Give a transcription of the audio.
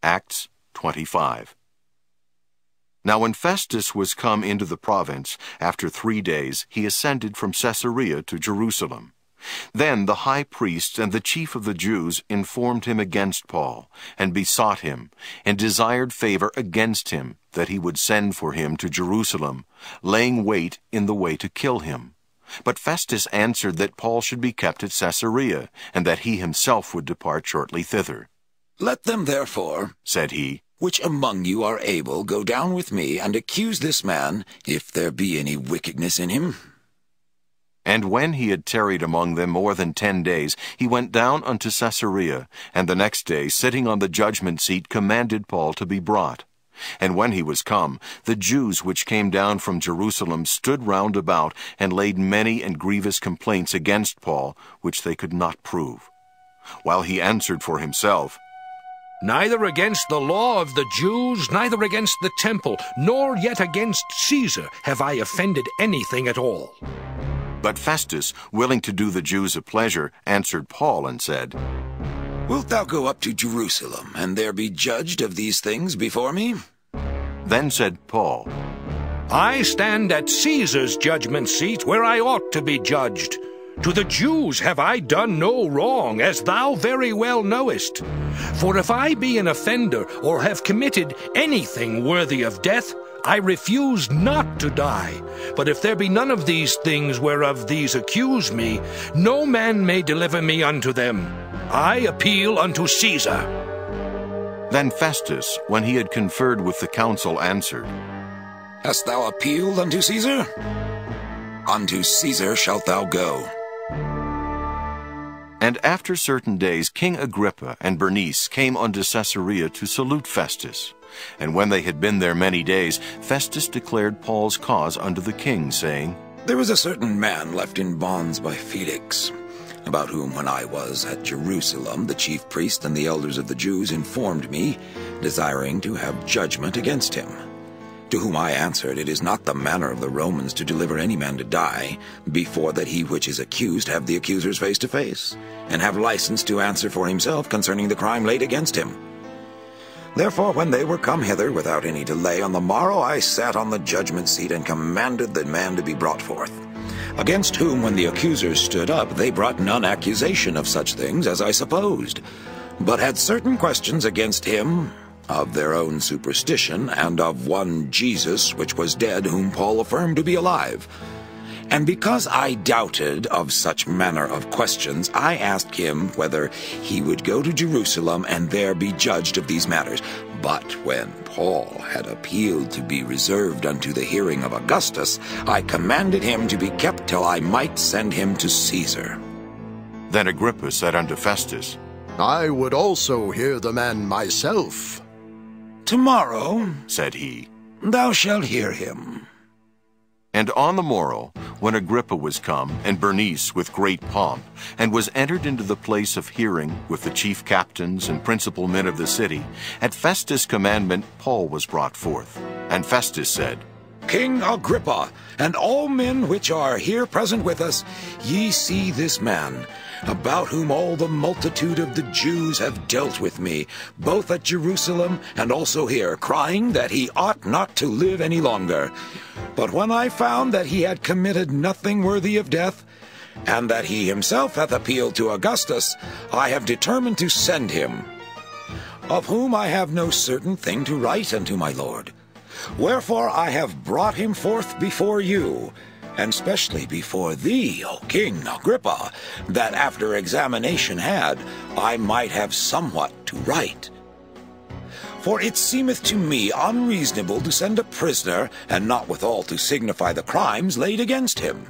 Acts 25. Now when Festus was come into the province, after 3 days he ascended from Caesarea to Jerusalem. Then the high priest and the chief of the Jews informed him against Paul, and besought him, and desired favor against him, that he would send for him to Jerusalem, laying wait in the way to kill him. But Festus answered that Paul should be kept at Caesarea, and that he himself would depart shortly thither. "Let them therefore," said he, "which among you are able, go down with me, and accuse this man, if there be any wickedness in him." And when he had tarried among them more than 10 days, he went down unto Caesarea, and the next day, sitting on the judgment seat, commanded Paul to be brought. And when he was come, the Jews which came down from Jerusalem stood round about, and laid many and grievous complaints against Paul, which they could not prove. While he answered for himself, "Neither against the law of the Jews, neither against the temple, nor yet against Caesar have I offended anything at all." But Festus, willing to do the Jews a pleasure, answered Paul and said, "Wilt thou go up to Jerusalem, and there be judged of these things before me?" Then said Paul, "I stand at Caesar's judgment seat, where I ought to be judged. To the Jews have I done no wrong, as thou very well knowest. For if I be an offender, or have committed anything worthy of death, I refuse not to die. But if there be none of these things whereof these accuse me, no man may deliver me unto them. I appeal unto Caesar." Then Festus, when he had conferred with the council, answered, "Hast thou appealed unto Caesar? Unto Caesar shalt thou go." And after certain days King Agrippa and Bernice came unto Caesarea to salute Festus. And when they had been there many days, Festus declared Paul's cause unto the king, saying, "There is a certain man left in bonds by Felix, about whom when I was at Jerusalem the chief priest and the elders of the Jews informed me, desiring to have judgment against him. To whom I answered, It is not the manner of the Romans to deliver any man to die, before that he which is accused have the accusers face to face, and have license to answer for himself concerning the crime laid against him. Therefore when they were come hither without any delay, on the morrow I sat on the judgment seat, and commanded the man to be brought forth. Against whom when the accusers stood up, they brought none accusation of such things as I supposed, but had certain questions against him, of their own superstition, and of one Jesus, which was dead, whom Paul affirmed to be alive. And because I doubted of such manner of questions, I asked him whether he would go to Jerusalem, and there be judged of these matters. But when Paul had appealed to be reserved unto the hearing of Augustus, I commanded him to be kept till I might send him to Caesar." Then Agrippa said unto Festus, "I would also hear the man myself." "Tomorrow," said he, "thou shalt hear him." And on the morrow, when Agrippa was come, and Bernice with great pomp, and was entered into the place of hearing with the chief captains and principal men of the city, at Festus' commandment Paul was brought forth. And Festus said, "King Agrippa, and all men which are here present with us, ye see this man, about whom all the multitude of the Jews have dealt with me, both at Jerusalem and also here, crying that he ought not to live any longer. But when I found that he had committed nothing worthy of death, and that he himself hath appealed to Augustus, I have determined to send him, of whom I have no certain thing to write unto my lord. Wherefore I have brought him forth before you, and specially before thee, O King Agrippa, that after examination had, I might have somewhat to write. For it seemeth to me unreasonable to send a prisoner, and not withal to signify the crimes laid against him.